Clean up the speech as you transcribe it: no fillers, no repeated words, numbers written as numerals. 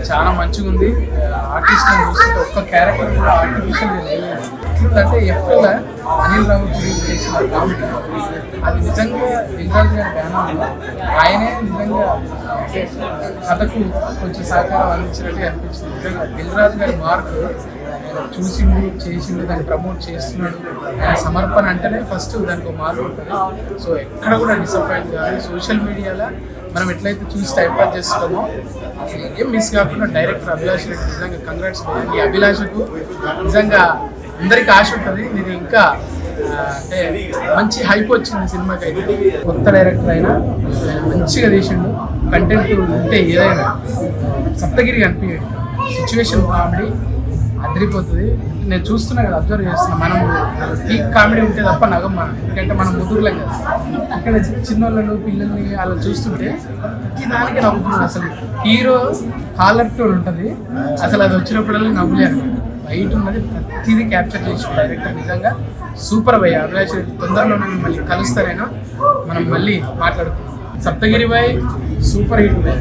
చాలా మంచిగా ఉంది. ఆర్టిస్ట్ చూస్తుంటే ఒక్క క్యారెక్టర్ కూడా ఆర్టిఫిషియల్ లేదు. అంటే ఎక్కడ అనిల్ రావిపూడి చేసిన కామెడీ అది నిజంగా దిల్రాజు గారి బ్యానర్లో ఆయనే నిజంగా కథకు కొంచెం సహకారం అందించినట్టు అనిపించింది. నిజంగా దిల్రాజు గారి మార్క్ చూసిండు, చేసిండు, దాన్ని ప్రమోట్ చేస్తున్నాడు. ఆయన సమర్పణ అంటేనే ఫస్ట్ దానికి ఒక మార్క్ ఉంటుంది. సో ఎక్కడ కూడా డిసప్పాయింట్ కాదు. సోషల్ మీడియాలో మనం ఎట్లయితే చూసి టైం పాస్ చేస్తామో అసలు ఏం మిస్ కాకుండా డైరెక్టర్ అభిలాష్ రెడ్డి నిజంగా కంగ్రాట్స్. ఈ అభిలాషకు నిజంగా అందరికీ ఆశ ఉంటుంది. నేను ఇంకా అంటే మంచి హైప్ వచ్చింది సినిమాకి. అయితే కొత్త డైరెక్టర్ అయినా మంచిగా తీసిండు. కంటెంట్ ఉంటే ఏదైనా సప్తగిరి కనిపించదు. సిచ్యువేషన్ కామెడీ అదిరిపోతుంది. నేను చూస్తున్నా కదా, అబ్జర్వ్ చేస్తున్నా. మనం పీక్ కామెడీ ఉంటే తప్ప నగం మనం, ఎందుకంటే మనం ముదురులేం కదా. ఇక్కడ చిన్నోళ్ళను పిల్లల్ని అలా చూస్తుంటే ప్రతి దానికి నవ్వుతున్నాను. అసలు హీరో కాలర్ టోన్ ఉంటుంది, అసలు అది వచ్చినప్పుడల్లా నవ్వులేరు. బయట ఉన్నది ప్రతిదీ క్యాప్చర్ చేసి డైరెక్టర్ నిజంగా సూపర్ భయ్. అభిలాష్ తొందరలోనే మళ్ళీ కలుస్తారైనా మనం మళ్ళీ మాట్లాడుకుందాం. Saptagiri boy super hit bye.